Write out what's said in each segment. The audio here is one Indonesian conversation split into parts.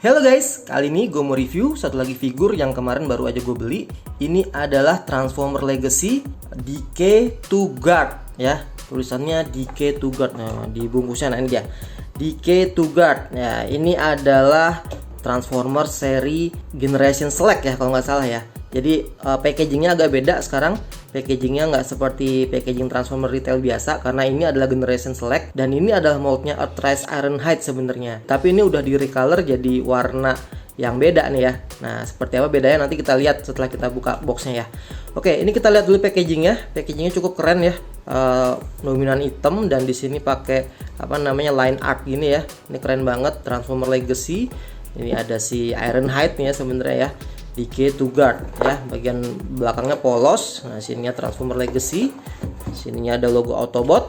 Halo guys, kali ini gue mau review satu lagi figur yang kemarin baru aja gue beli. Ini adalah Transformer Legacy Decay-2Guard ya. Tulisannya Decay-2Guard. Nah, di bungkusnya nah ini dia. Decay-2Guard. Ya, ini adalah Transformer seri Generation Select ya kalau nggak salah ya. Jadi packagingnya agak beda sekarang. Packagingnya nggak seperti packaging Transformer retail biasa karena ini adalah Generation Select dan ini adalah moldnya Earthrise Ironhide sebenarnya. Tapi ini udah di recolor jadi warna yang beda nih ya. Nah, seperti apa bedanya nanti kita lihat setelah kita buka boxnya ya. Oke, ini kita lihat dulu packagingnya. Packagingnya cukup keren ya. Dominan hitam dan di sini pakai apa namanya line art gini ya. Ini keren banget, Transformer Legacy. Ini ada si Ironhide nih ya sebenarnya ya. Decay-2Guard ya, bagian belakangnya polos. Nah, sininya Transformer Legacy. Sininya ada logo Autobot.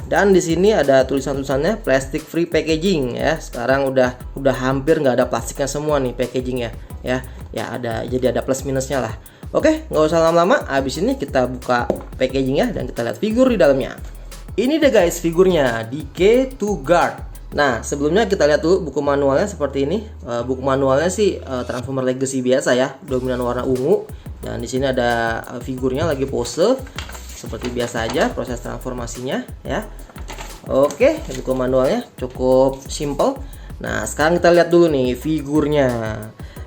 Dan di sini ada tulisan-tulisannya plastic free packaging ya. Sekarang udah hampir nggak ada plastiknya semua nih packagingnya ya. Ya ada, jadi ada plus minusnya lah. Oke, nggak usah lama-lama. Abis ini kita buka packagingnya dan kita lihat figur di dalamnya. Ini deh guys figurnya Decay-2Guard. Nah, sebelumnya kita lihat dulu buku manualnya seperti ini. Buku manualnya sih Transformer Legacy biasa ya, dominan warna ungu. Dan di sini ada figurnya lagi pose seperti biasa aja proses transformasinya ya. Oke, buku manualnya cukup simple. Nah, sekarang kita lihat dulu nih figurnya.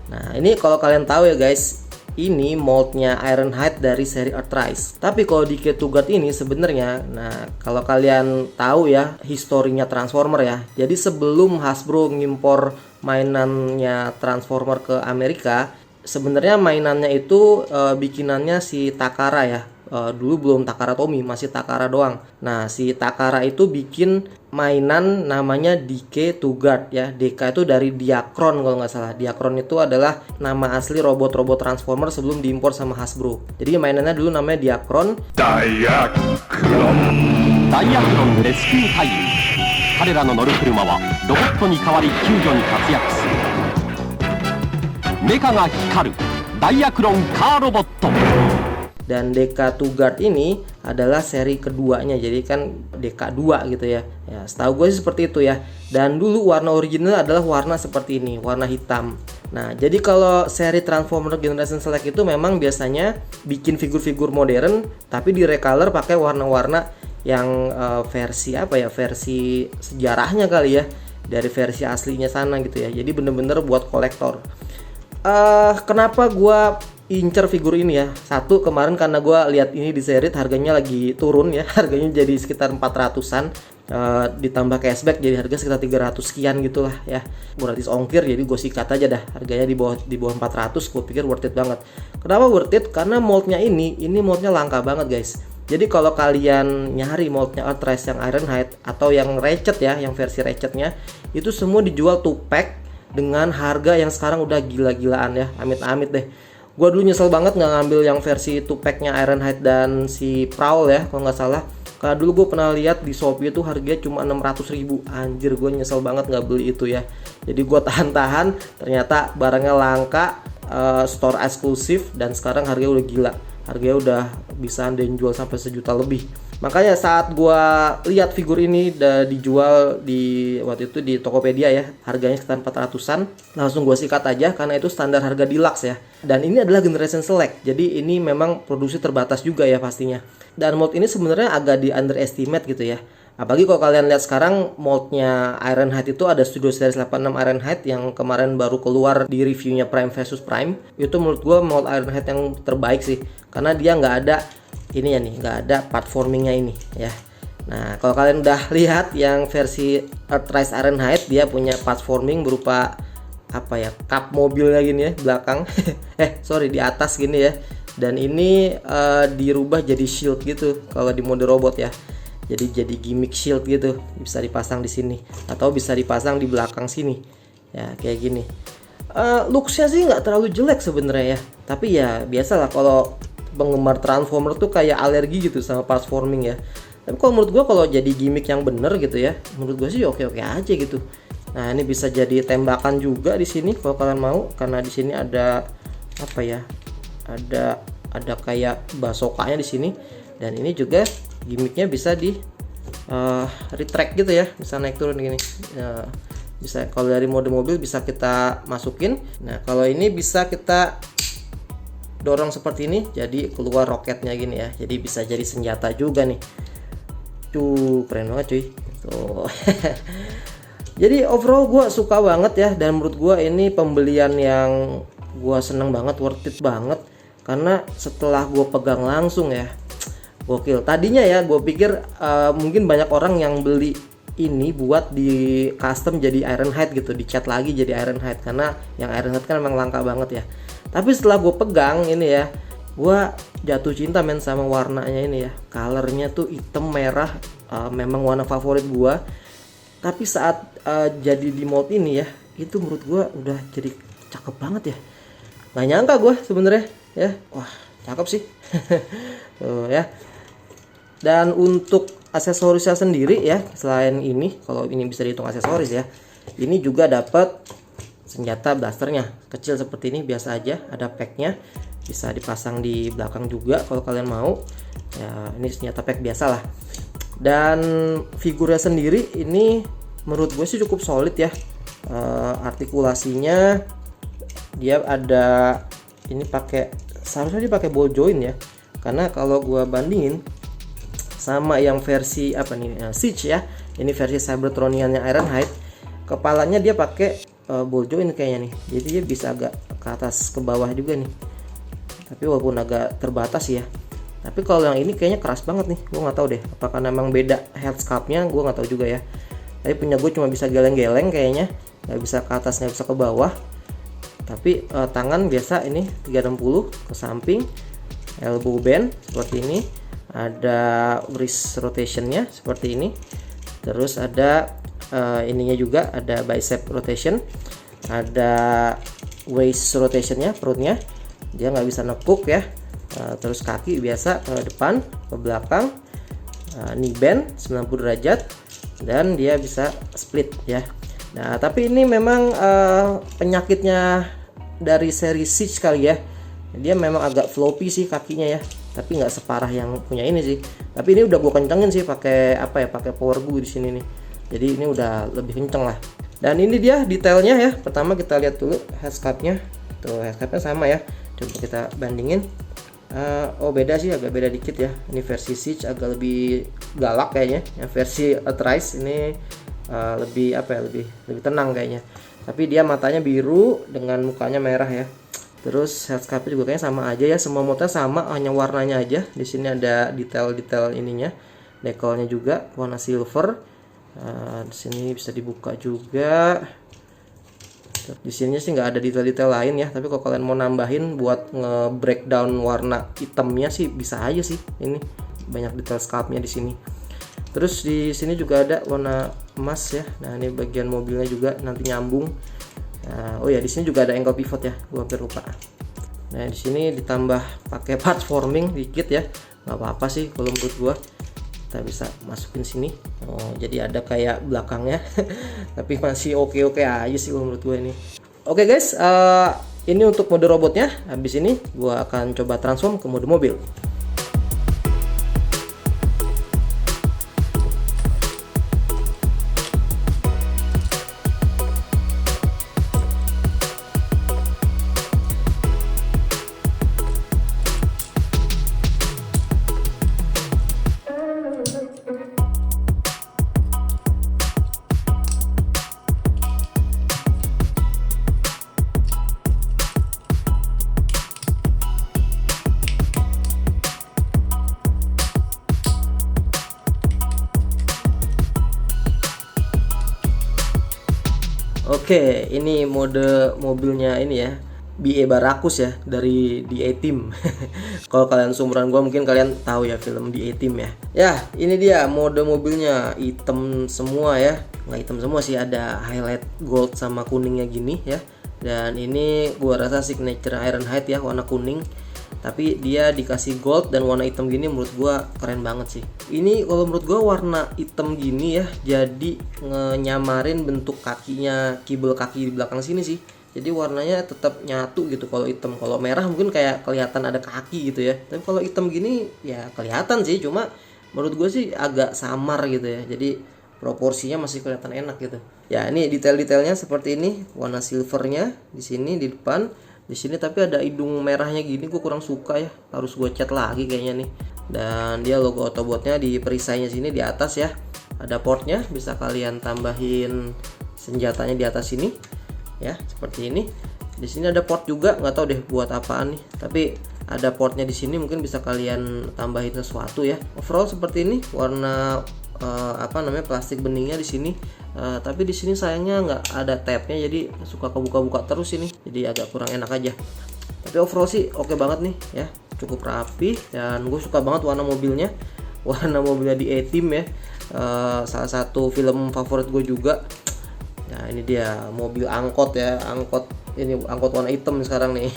Nah, ini kalau kalian tahu ya guys, ini moldnya Ironhide dari seri Earthrise. Tapi kalau di Decay-2Guard ini sebenarnya, nah kalau kalian tahu ya historinya Transformer ya. Jadi sebelum Hasbro ngimpor mainannya Transformer ke Amerika, sebenarnya mainannya itu bikinannya si Takara ya. Dulu belum Takara Tomy, masih Takara doang. Nah, si Takara itu bikin mainan namanya Decay-2Guard ya. DK itu dari Diacron kalau nggak salah. Diacron itu adalah nama asli robot-robot Transformer sebelum diimpor sama Hasbro. Jadi mainannya dulu namanya Diacron. Diacron Rescue Time. 彼らの乗る車はロボットに代わり救助に活躍する。メカが光るダイアクロンカーロボット。 Dan Decay-2Guard ini adalah seri keduanya, jadi kan DK2 gitu ya. Ya, setahu gue sih seperti itu ya. Dan dulu warna original adalah warna seperti ini, warna hitam. Nah, jadi kalau seri Transformer Generation Select itu memang biasanya bikin figur-figur modern, tapi di recolor pakai warna-warna yang versi apa ya, versi sejarahnya kali ya, dari versi aslinya sana gitu ya. Jadi bener-bener buat kolektor. Kenapa gue incer figur ini ya? Satu, kemarin karena gue lihat ini di Serit harganya lagi turun ya, harganya jadi sekitar 400-an, ditambah cashback jadi harga sekitar 300 sekian gitulah ya, gratis ongkir, jadi gue sikat aja dah harganya di bawah 400. Gue pikir worth it banget. Kenapa worth it? Karena moldnya ini moldnya langka banget guys. Jadi kalau kalian nyari moldnya Earthrise yang Ironhide atau yang Ratchet ya, yang versi Ratchetnya itu semua dijual 2 pack dengan harga yang sekarang udah gila-gilaan ya, amit-amit deh. Gue dulu nyesel banget nggak ngambil yang versi 2 packnya Ironhide dan si Prowl ya kalau nggak salah. Karena dulu gue pernah lihat di Shopee itu harganya cuma 600.000. Anjir, gue nyesel banget nggak beli itu ya. Jadi gue tahan-tahan, ternyata barangnya langka, store eksklusif, dan sekarang harganya udah gila. Harganya udah bisa dijual sampai 1 juta lebih. Makanya saat gua lihat figur ini dijual di waktu itu di Tokopedia ya, harganya sekitar 400-an, langsung gua sikat aja karena itu standar harga deluxe ya. Dan ini adalah Generation Select. Jadi ini memang produksi terbatas juga ya pastinya. Dan mold ini sebenarnya agak di underestimate gitu ya. Apalagi kalau kalian lihat sekarang moldnya Ironhide itu ada Studio Series 86 Ironhide yang kemarin baru keluar di reviewnya Prime versus Prime. Itu menurut gua mold Ironhide yang terbaik sih. Karena dia nggak ada ini ya nih, nggak ada platformingnya ini ya. Nah, kalau kalian udah lihat yang versi Earthrise Ironhide, dia punya platforming berupa apa ya, kap mobilnya gini ya belakang. Di atas gini ya. Dan ini dirubah jadi shield gitu kalau di mode robot ya. Jadi gimmick shield gitu, bisa dipasang di sini atau bisa dipasang di belakang sini ya, kayak gini. Looksnya sih nggak terlalu jelek sebenarnya ya, tapi ya biasalah kalau penggemar Transformer tuh kayak alergi gitu sama platforming ya. Tapi kalau menurut gue kalau jadi gimmick yang bener gitu ya, menurut gue sih oke-oke aja gitu. Nah, ini bisa jadi tembakan juga di sini kalau kalian mau, karena di sini ada apa ya, ada kayak bazooka-nya di sini. Dan ini juga gimmicknya bisa di retract gitu ya, bisa naik turun gini. Bisa kalau dari mode mobil bisa kita masukin. Nah kalau ini bisa kita dorong seperti ini, jadi keluar roketnya gini ya. Jadi bisa jadi senjata juga nih. Tuh keren banget cuy. Tuh. Jadi overall gue suka banget ya, dan menurut gue ini pembelian yang gue seneng banget, worth it banget. Karena setelah gue pegang langsung ya, gokil. Tadinya ya gue pikir mungkin banyak orang yang beli ini buat di custom jadi Ironhide gitu, dicat lagi jadi Ironhide, karena yang Ironhide kan memang langka banget ya. Tapi setelah gue pegang ini ya, gue jatuh cinta men sama warnanya ini ya. Colornya tuh hitam merah, memang warna favorit gue. Tapi saat jadi di mold ini ya, itu menurut gue udah jadi cakep banget ya. Gak nyangka gue sebenarnya ya, wah cakep sih. Tuh ya. Dan untuk aksesorisnya sendiri ya, selain ini, kalau ini bisa dihitung aksesoris ya, ini juga dapat senjata blasternya kecil seperti ini, biasa aja, ada packnya, bisa dipasang di belakang juga kalau kalian mau ya. Ini senjata pack biasa lah. Dan figurnya sendiri ini menurut gue sih cukup solid ya. Artikulasinya dia ada ini pakai, seharusnya dia pakai ball joint ya, karena kalau gue bandingin sama yang versi apa nih, Siege ya, ini versi Cybertroniannya Ironhide, kepalanya dia pakai ball joint kayaknya nih, jadi dia bisa agak ke atas ke bawah juga nih, tapi walaupun agak terbatas ya. Tapi kalau yang ini kayaknya keras banget nih, gue nggak tahu deh apakah memang beda head sculptnya, gue nggak tahu juga ya. Tapi punya gue cuma bisa geleng-geleng kayaknya, nggak bisa ke atas nggak bisa ke bawah. Tapi tangan biasa ini 360 ke samping, elbow bend seperti ini, ada wrist rotationnya seperti ini, terus ada ininya juga ada bicep rotation, ada waist rotationnya, perutnya dia nggak bisa nekuk ya. Terus kaki biasa ke depan ke belakang, knee bend 90 derajat, dan dia bisa split ya. Nah tapi ini memang penyakitnya dari seri Siege kali ya, dia memang agak floppy sih kakinya ya, tapi nggak separah yang punya ini sih. Tapi ini udah gue kencengin sih pakai apa ya, pakai power glue di sini nih, jadi ini udah lebih kenceng lah. Dan ini dia detailnya ya. Pertama kita lihat dulu head sculptnya, tuh head sculptnya sama ya, coba kita bandingin. Oh beda sih, agak beda dikit ya. Ini versi Siege agak lebih galak kayaknya, yang versi Earthrise ini lebih apa ya, lebih tenang kayaknya. Tapi dia matanya biru dengan mukanya merah ya. Terus head sculptnya juga kayaknya sama aja ya, semua modnya sama, hanya warnanya aja. Di sini ada detail-detail ininya, dekalnya juga warna silver. Di sini bisa dibuka juga. Di sini sih nggak ada detail-detail lain ya, tapi kalau kalian mau nambahin buat nge-breakdown warna hitamnya sih bisa aja sih. Ini banyak detail sculptnya di sini. Terus di sini juga ada warna emas ya. Nah ini bagian mobilnya juga nanti nyambung. Oh ya, di sini juga ada angle pivot ya, gua hampir lupa. Nah di sini ditambah pakai part forming dikit ya, nggak apa-apa sih kalau menurut gua. Kita bisa masukin sini. Oh jadi ada kayak belakangnya, tapi masih oke-oke aja sih kalau menurut gua ini. Oke guys, ini untuk mode robotnya. Habis ini gua akan coba transform ke mode mobil. Oke, ini mode mobilnya ini ya, BA Baracus ya, dari The A-Team. Kalau kalian seumuran gua mungkin kalian tahu ya film The A-Team ya. Ya, ini dia mode mobilnya, hitam semua ya. Nggak hitam semua sih, ada highlight gold sama kuningnya gini ya. Dan ini gua rasa signature Ironhide ya, warna kuning. Tapi dia dikasih gold dan warna hitam gini, menurut gua keren banget sih. Ini kalau menurut gua warna hitam gini ya, jadi nyamarin bentuk kakinya, kibel kaki di belakang sini sih. Jadi warnanya tetap nyatu gitu kalau hitam. Kalau merah mungkin kayak kelihatan ada kaki gitu ya. Tapi kalau hitam gini ya kelihatan sih, cuma menurut gue sih agak samar gitu ya. Jadi proporsinya masih kelihatan enak gitu. Ya, ini detail-detailnya seperti ini, warna silvernya di sini di depan, di sini tapi ada hidung merahnya gini, gue kurang suka ya, harus gue cat lagi kayaknya nih. Dan dia logo Autobotnya di perisainya sini di atas ya, ada portnya, bisa kalian tambahin senjatanya di atas sini ya, seperti ini. Di sini ada port juga, nggak tahu deh buat apaan nih, tapi ada portnya di sini, mungkin bisa kalian tambahin sesuatu ya. Overall seperti ini, warna plastik beningnya di sini. Tapi di sini sayangnya nggak ada tabnya, jadi suka kebuka-buka terus ini, jadi agak kurang enak aja. Tapi overall sih oke banget nih ya, cukup rapi, dan gue suka banget warna mobilnya di A-Team ya. Salah satu film favorit gue juga. Nah, ini dia mobil angkot ya, angkot warna hitam sekarang nih.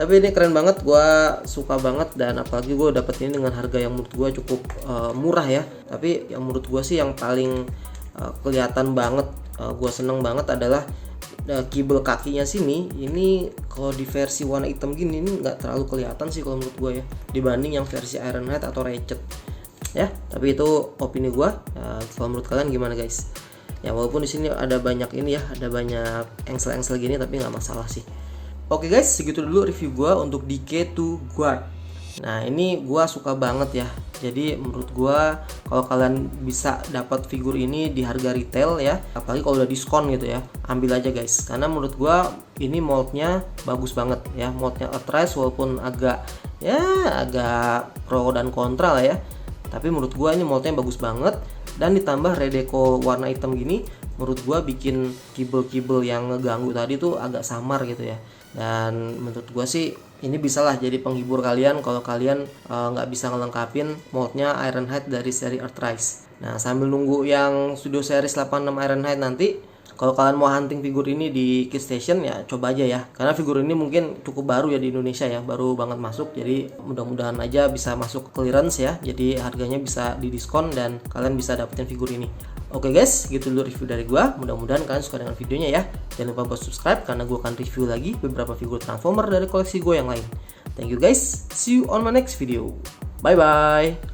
Tapi ini keren banget, gue suka banget, dan apalagi gue dapet ini dengan harga yang menurut gue cukup murah ya. Tapi yang menurut gue sih yang paling kelihatan banget, gue seneng banget adalah kibel kakinya sini. Ini kalau di versi warna hitam gini ini nggak terlalu kelihatan sih kalau menurut gue ya, dibanding yang versi Ironhide atau Ratchet ya. Tapi itu opini gue. Kalau menurut kalian gimana guys? Ya walaupun di sini ada banyak ini ya, ada banyak engsel-engsel gini, tapi nggak masalah sih. Oke guys, segitu dulu review gue untuk DK2 Guard. Nah, ini gue suka banget ya. Jadi menurut gue kalau kalian bisa dapat figur ini di harga retail ya, apalagi kalau udah diskon gitu ya, ambil aja guys. Karena menurut gue ini moldnya bagus banget ya. Moldnya Earthrise walaupun agak pro dan kontra lah ya, tapi menurut gue ini moldnya bagus banget. Dan ditambah redeco warna hitam gini, menurut gue bikin kibel-kibel yang ngeganggu tadi tuh agak samar gitu ya. Dan menurut gue sih ini bisalah jadi penghibur kalian kalau kalian nggak bisa ngelengkapin moldnya Ironhide dari seri Earthrise. Nah, sambil nunggu yang Studio Series 86 Ironhide nanti, kalau kalian mau hunting figur ini di Kitstation ya coba aja ya, karena figur ini mungkin cukup baru ya di Indonesia ya, baru banget masuk. Jadi mudah-mudahan aja bisa masuk clearance ya, jadi harganya bisa didiskon dan kalian bisa dapetin figur ini. Oke guys, gitu dulu review dari gua. Mudah-mudahan kalian suka dengan videonya ya. Jangan lupa buat subscribe karena gua akan review lagi beberapa figur Transformer dari koleksi gua yang lain. Thank you guys, see you on my next video. Bye bye.